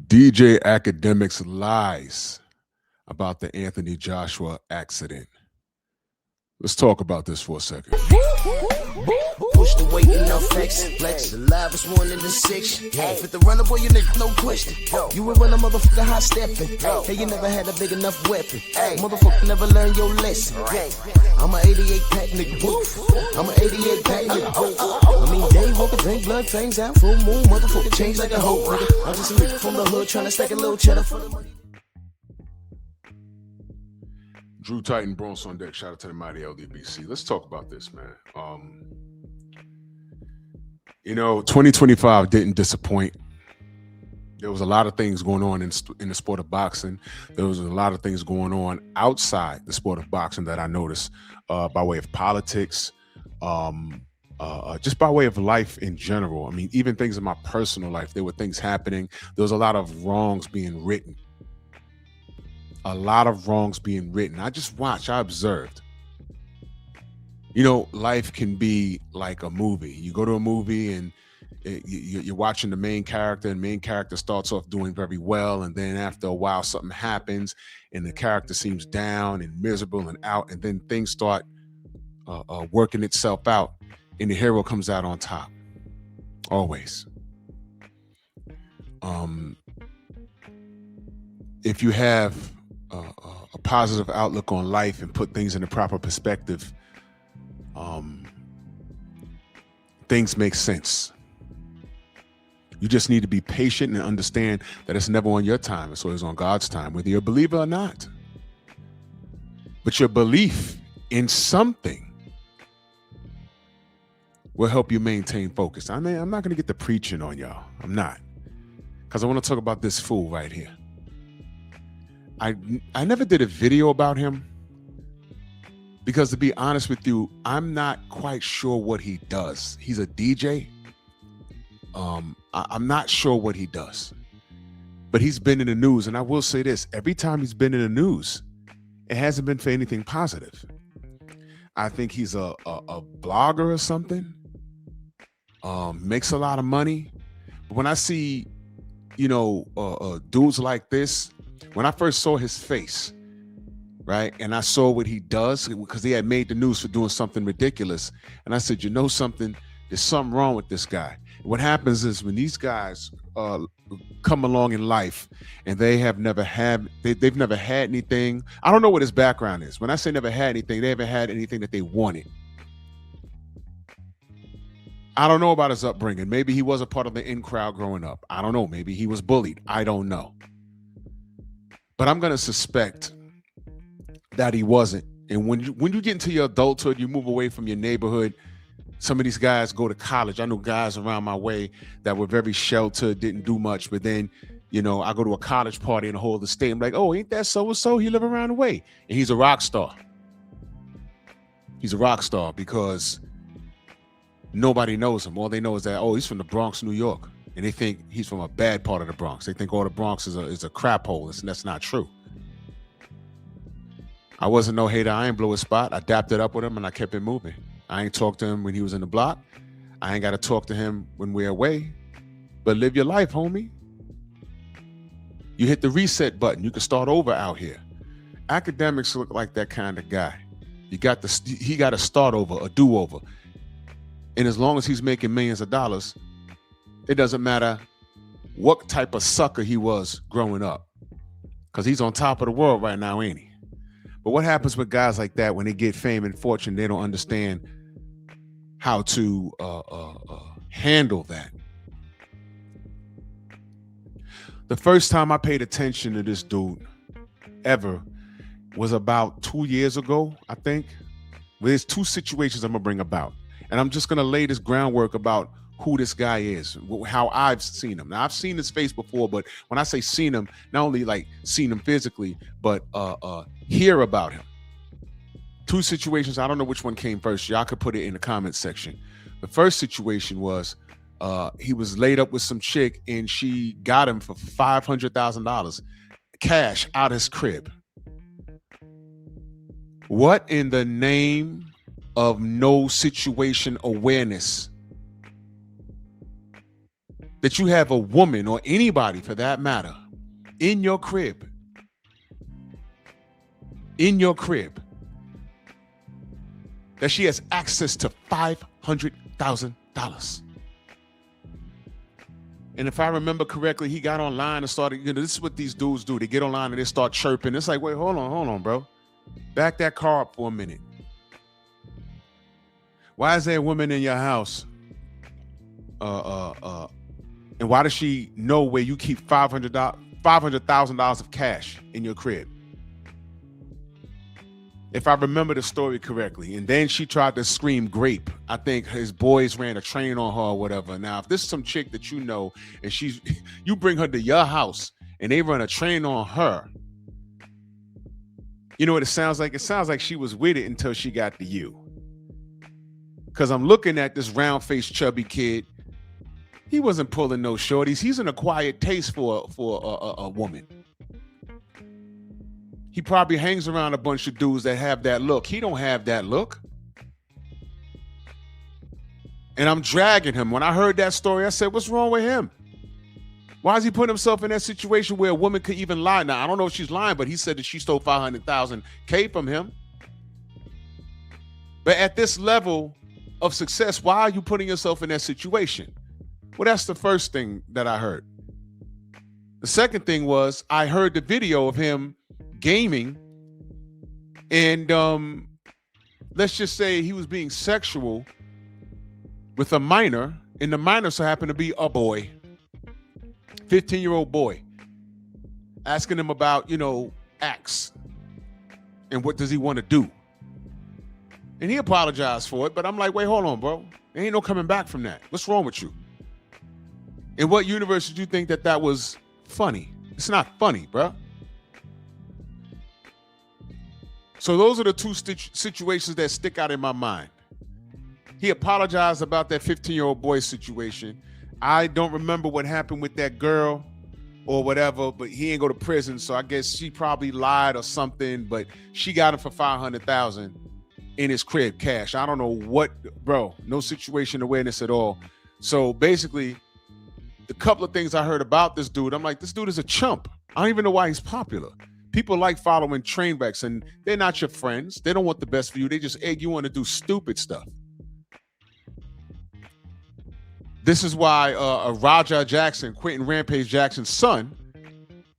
DJ Akademiks lies about the Anthony Joshua accident. Let's talk about this for a second. Push the weight in no flex. Flex the livest one in the section. Fit the runner, boy, you nigga, no question. You will run a motherfucker hot stepping. Hey, you never had a big enough weapon. Motherfucker never learned your lesson. I'm a 88 pack nigga. I'm a 88 pack nigga. I mean, day walker, drink blood, fangs out, full moon. Motherfucker change like a hoe, nigga. I'm just a nigga from the hood trying to stack a little cheddar for the money. Drew Titan, Bronx on deck. Shout out to the mighty LDBC. Let's talk about this, man. 2025 didn't disappoint. There was a lot of things going on in the sport of boxing. There was a lot of things going on outside the sport of boxing that I noticed by way of politics, just by way of life in general. I mean, even things in my personal life, there were things happening. There was a lot of wrongs being written. I just watched, I observed. Life can be like a movie. You go to a movie and you're watching the main character, and the main character starts off doing very well, and then after a while something happens and the character seems down and miserable and out, and then things start working itself out and the hero comes out on top. Always. If you have a positive outlook on life and put things in the proper perspective, things make sense. You just need to be patient and understand that it's never on your time. It's always on God's time, whether you're a believer or not. But your belief in something will help you maintain focus. I mean, I'm not going to get the preaching on y'all. I'm not. Because I want to talk about this fool right here. I never did a video about him because, to be honest with you, I'm not quite sure what he does. He's a DJ. I'm not sure what he does, but he's been in the news. And I will say this, every time he's been in the news, it hasn't been for anything positive. I think he's a blogger or something, makes a lot of money. But when I see, dudes like this, when I first saw his face, right, and I saw what he does, because he had made the news for doing something ridiculous, and I said, something, there's something wrong with this guy. What happens is when these guys come along in life and they've never had anything. I don't know what his background is. When I say never had anything, they haven't had anything that they wanted. I don't know about his upbringing. Maybe he was a part of the in crowd growing up. I don't know. Maybe he was bullied. I don't know. But I'm going to suspect that he wasn't. And when you get into your adulthood, you move away from your neighborhood. Some of these guys go to college. I know guys around my way that were very sheltered, didn't do much. But then, I go to a college party in the whole of the state. I'm like, oh, ain't that so-and-so? He live around the way. And he's a rock star. He's a rock star because nobody knows him. All they know is that, oh, he's from the Bronx, New York. And they think he's from a bad part of the Bronx. They think all the Bronx is a crap hole. And that's not true. I wasn't no hater. I ain't blow his spot. I dapped it up with him and I kept it moving. I ain't talked to him when he was in the block. I ain't got to talk to him when we're away. But live your life, homie. You hit the reset button. You can start over out here. Akademiks look like that kind of guy. He got to start over, a do-over. And as long as he's making millions of dollars, it doesn't matter what type of sucker he was growing up. Because he's on top of the world right now, ain't he? But what happens with guys like that when they get fame and fortune? They don't understand how to handle that. The first time I paid attention to this dude ever was about 2 years ago, I think. There's two situations I'm going to bring about. And I'm just going to lay this groundwork about who this guy is, how I've seen him. Now, I've seen his face before, but when I say seen him, not only like seen him physically, but hear about him. Two situations. I don't know which one came first. Y'all could put it in the comments section. The first situation was he was laid up with some chick and she got him for $500,000 cash out his crib. What in the name of no situation awareness that you have a woman or anybody for that matter in your crib, that she has access to $500,000. And if I remember correctly, he got online and started, this is what these dudes do. They get online and they start chirping. It's like, wait, hold on, bro. Back that car up for a minute. Why is there a woman in your house? And why does she know where you keep $500,000 of cash in your crib? If I remember the story correctly. And then she tried to scream grape. I think his boys ran a train on her or whatever. Now, if this is some chick that you know and you bring her to your house and they run a train on her, you know what it sounds like? It sounds like she was with it until she got to you. Because I'm looking at this round-faced chubby kid. He wasn't pulling no shorties. He's an acquired taste for a woman. He probably hangs around a bunch of dudes that have that look. He don't have that look. And I'm dragging him. When I heard that story, I said, what's wrong with him? Why is he putting himself in that situation where a woman could even lie? Now, I don't know if she's lying, but he said that she stole $500,000 from him. But at this level of success, why are you putting yourself in that situation? Well, that's the first thing that I heard. The second thing was I heard the video of him gaming, and let's just say he was being sexual with a minor, and the minor so happened to be a boy, 15-year-old boy, asking him about, acts and what does he want to do. And he apologized for it, but I'm like, wait, hold on, bro. There ain't no coming back from that. What's wrong with you? In what universe did you think that was funny? It's not funny, bro. So those are the two situations that stick out in my mind. He apologized about that 15-year-old boy situation. I don't remember what happened with that girl or whatever, but he ain't go to prison, so I guess she probably lied or something, but she got him for $500,000 in his crib, cash. I don't know what, bro, no situation awareness at all. So basically, the couple of things I heard about this dude, I'm like, this dude is a chump. I don't even know why he's popular. People like following train wrecks, and they're not your friends. They don't want the best for you. They just egg you on to do stupid stuff. This is why Raja Jackson, Quentin Rampage Jackson's son,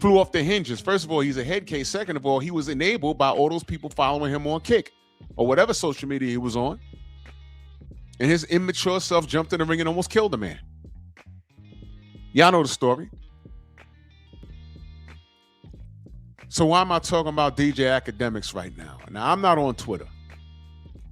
flew off the hinges. First of all, he's a head case. Second of all, he was enabled by all those people following him on Kick or whatever social media he was on. And his immature self jumped in the ring and almost killed the man. Y'all know the story. So why am I talking about DJ Akademiks right now? Now, I'm not on Twitter,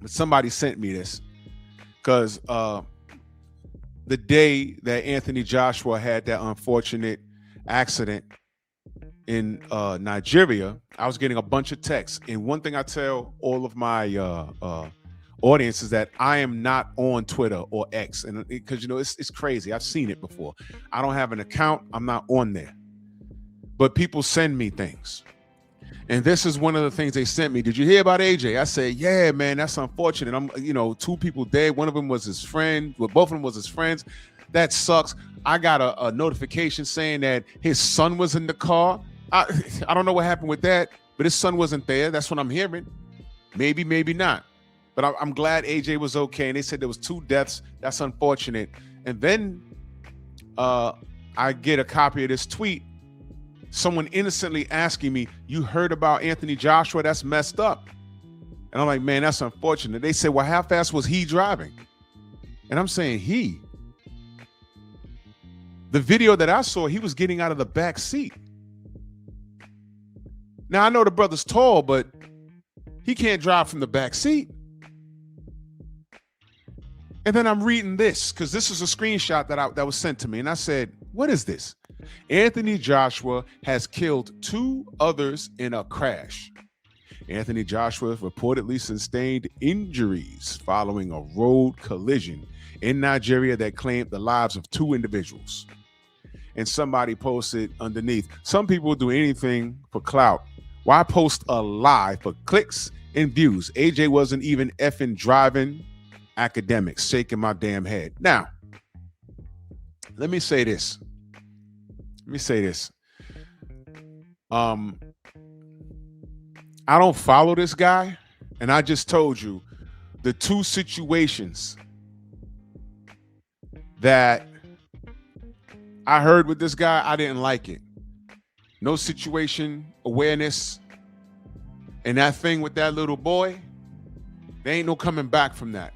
but somebody sent me this because the day that Anthony Joshua had that unfortunate accident in Nigeria, I was getting a bunch of texts. And one thing I tell all of my audience is that I am not on Twitter or X, and because it's crazy. I've seen it before. I don't have an account. I'm not on there. But people send me things. And this is one of the things they sent me. Did you hear about AJ? I said, yeah, man, that's unfortunate. I'm, two people dead. One of them was his friend. Well, both of them was his friends. That sucks. I got a notification saying that his son was in the car. I don't know what happened with that, but his son wasn't there. That's what I'm hearing. Maybe, maybe not. But I'm glad AJ was okay. And they said there was 2 deaths. That's unfortunate. And then I get a copy of this tweet. Someone innocently asking me, you heard about Anthony Joshua? That's messed up. And I'm like, man, that's unfortunate. They said, well, how fast was he driving? And I'm saying he. The video that I saw, he was getting out of the back seat. Now, I know the brother's tall, but he can't drive from the back seat. And then I'm reading this, because this is a screenshot that was sent to me. And I said, what is this? Anthony Joshua has killed 2 others in a crash. Anthony Joshua reportedly sustained injuries following a road collision in Nigeria that claimed the lives of 2 individuals. And somebody posted underneath, some people will do anything for clout. Why post a lie for clicks and views? AJ wasn't even effing driving. Akademiks, shaking my damn head. Now, Let me say this. I don't follow this guy, and I just told you the two situations that I heard with this guy, I didn't like it. No situation awareness, and that thing with that little boy, there ain't no coming back from that.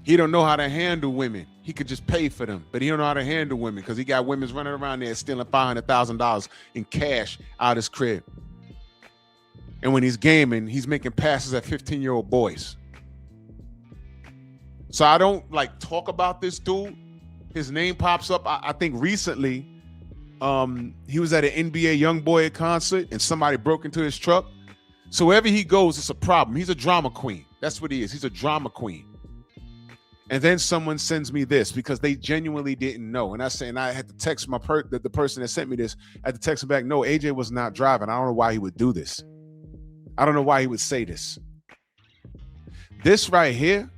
He don't know how to handle women. He could just pay for them, but he don't know how to handle women because he got women running around there stealing $500,000 in cash out of his crib. And when he's gaming, he's making passes at 15-year-old boys. So I don't like talk about this dude. His name pops up. I think recently he was at an NBA YoungBoy concert and somebody broke into his truck. So wherever he goes, it's a problem. He's a drama queen. That's what he is. He's a drama queen. And then someone sends me this because they genuinely didn't know. And I had to text the person that sent me this. I had to text him back. No, AJ was not driving. I don't know why he would do this. I don't know why he would say this. This right here,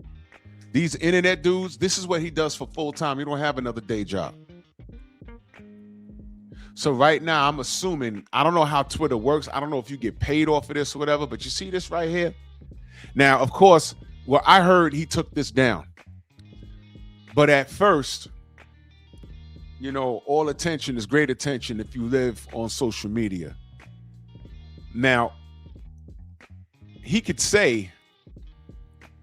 these internet dudes, this is what he does for full time. He don't have another day job. So right now, I'm assuming, I don't know how Twitter works. I don't know if you get paid off of this or whatever, but you see this right here? Now, of course, well, I heard he took this down. But at first, you know, all attention is great attention if you live on social media. Now, he could say,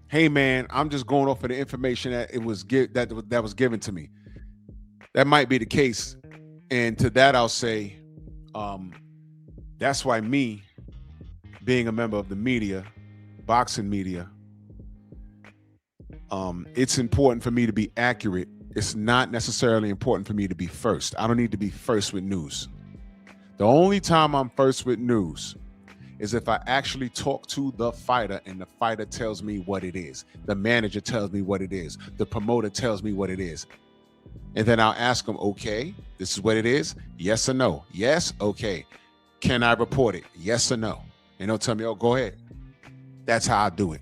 hey, man, I'm just going off of the information that was given to me. That might be the case. And to that, I'll say, that's why me, being a member of the media, boxing media, it's important for me to be accurate. It's not necessarily important for me to be first. I don't need to be first with news. The only time I'm first with news is if I actually talk to the fighter and the fighter tells me what it is. The manager tells me what it is. The promoter tells me what it is. And then I'll ask them, okay, this is what it is? Yes or no? Yes? Okay. Can I report it? Yes or no? And they'll tell me, oh, go ahead. That's how I do it.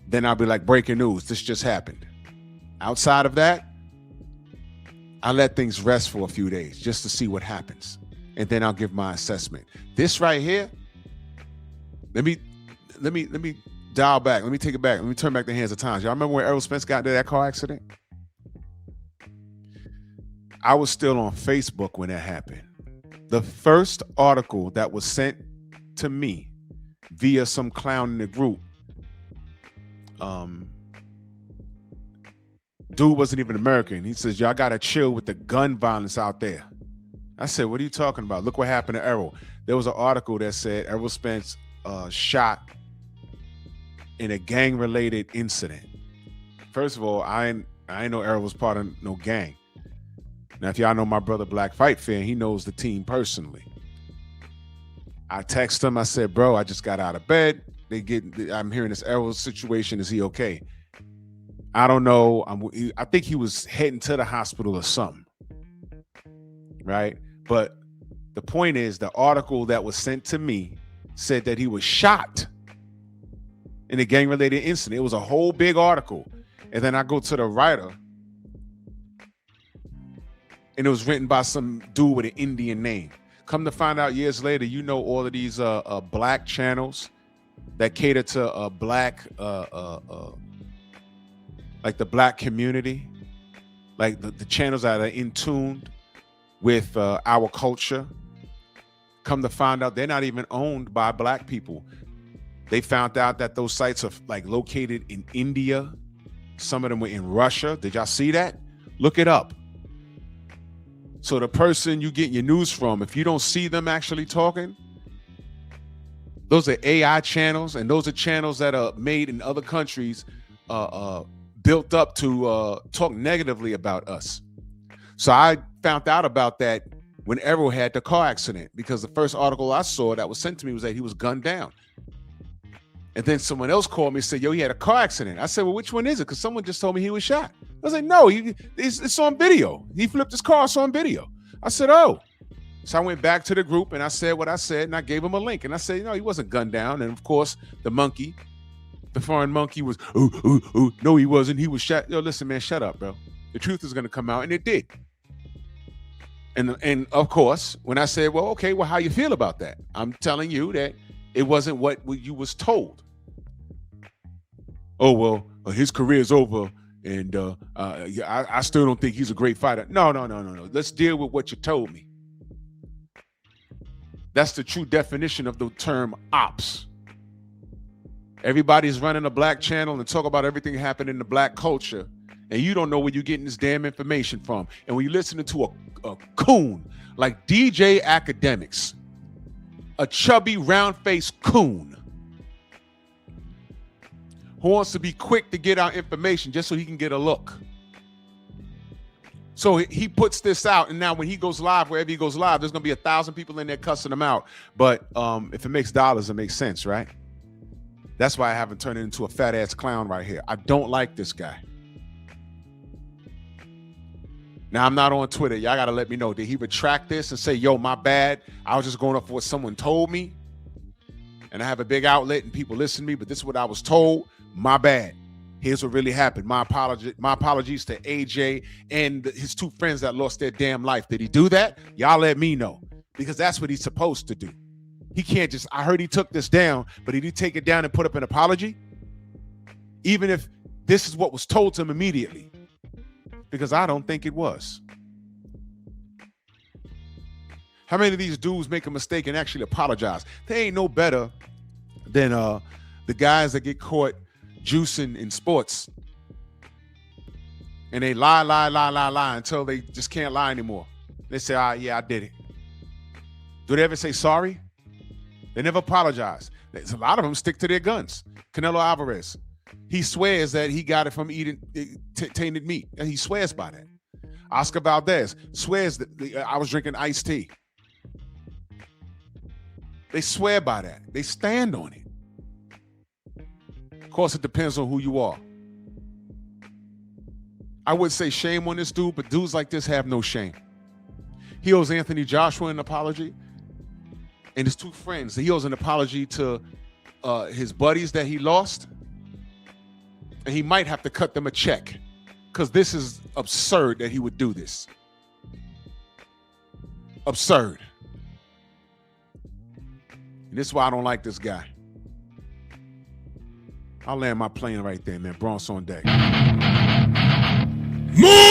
Then I'll be like, breaking news, this just happened. Outside of that, I let things rest for a few days just to see what happens. And then I'll give my assessment. This right here, let me dial back. Let me take it back. Let me turn back the hands of times. Y'all remember when Errol Spence got into that car accident? I was still on Facebook when that happened. The first article that was sent to me via some clown in the group, dude wasn't even American. He says, y'all gotta chill with the gun violence out there. I said, what are you talking about? Look what happened to Errol. There was an article that said Errol Spence shot in a gang-related incident. First of all, I ain't know Errol was part of no gang. Now, if y'all know my brother Black Fight Fan, he knows the team personally. I text him. I said, bro, I just got out of bed. I'm hearing this Errol situation. Is he okay? I don't know. I think he was heading to the hospital or something. Right? But the point is, the article that was sent to me said that he was shot in a gang-related incident. It was a whole big article. And then I go to the writer, and it was written by some dude with an Indian name. Come to find out years later, you know, all of these black channels that cater to black, like the black community, like the channels that are in tune with our culture. Come to find out, they're not even owned by black people. They found out that those sites are like located in India. Some of them were in Russia. Did y'all see that? Look it up. So the person you get your news from, if you don't see them actually talking, those are AI channels, and those are channels that are made in other countries, built up to talk negatively about us. So I found out about that when Errol had the car accident, because the first article I saw that was sent to me was that he was gunned down. And then someone else called me and said, yo, he had a car accident. I said, well, which one is it? Because someone just told me he was shot. I was like, no, it's on video. He flipped his car, it's on video. I said, oh. So I went back to the group and I said what I said, and I gave him a link. And I said, no, he wasn't gunned down. And of course, the monkey The foreign monkey was, ooh, ooh, ooh. No, he wasn't. He was shot. Yo, listen, man, shut up, bro. The truth is going to come out, and it did. And of course, when I said, well, okay, well, how you feel about that? I'm telling you that it wasn't what you was told. Oh, well, his career's over, and I still don't think he's a great fighter. No. Let's deal with what you told me. That's the true definition of the term ops. Everybody's running a black channel and talk about everything happening in the black culture, and you don't know where you're getting this damn information from. And when you're listening to a coon like DJ Akademiks, a chubby, round-faced coon who wants to be quick to get out information just so he can get a look. So he puts this out, and now when he goes live, wherever he goes live, there's going to be 1,000 people in there cussing him out. But if it makes dollars, it makes sense, right? That's why I haven't turned it into a fat-ass clown right here. I don't like this guy. Now, I'm not on Twitter. Y'all got to let me know. Did he retract this and say, yo, my bad. I was just going up for what someone told me. And I have a big outlet and people listen to me, but this is what I was told. My bad. Here's what really happened. My apologies to AJ and his 2 friends that lost their damn life. Did he do that? Y'all let me know, because that's what he's supposed to do. He can't just, I heard he took this down, but did he take it down and put up an apology? Even if this is what was told to him immediately. Because I don't think it was. How many of these dudes make a mistake and actually apologize? They ain't no better than the guys that get caught juicing in sports. And they lie until they just can't lie anymore. They say, yeah, I did it. Do they ever say sorry? They never apologize. A lot of them stick to their guns. Canelo Alvarez, he swears that he got it from eating tainted meat. And he swears by that. Oscar Valdez swears that I was drinking iced tea. They swear by that. They stand on it. Of course, it depends on who you are. I would say shame on this dude, but dudes like this have no shame. He owes Anthony Joshua an apology. And his 2 friends, he owes an apology to his buddies that he lost. And he might have to cut them a check, because this is absurd that he would do this. Absurd. And this is why I don't like this guy. I'll land my plane right there, man. Bronx on deck. Move!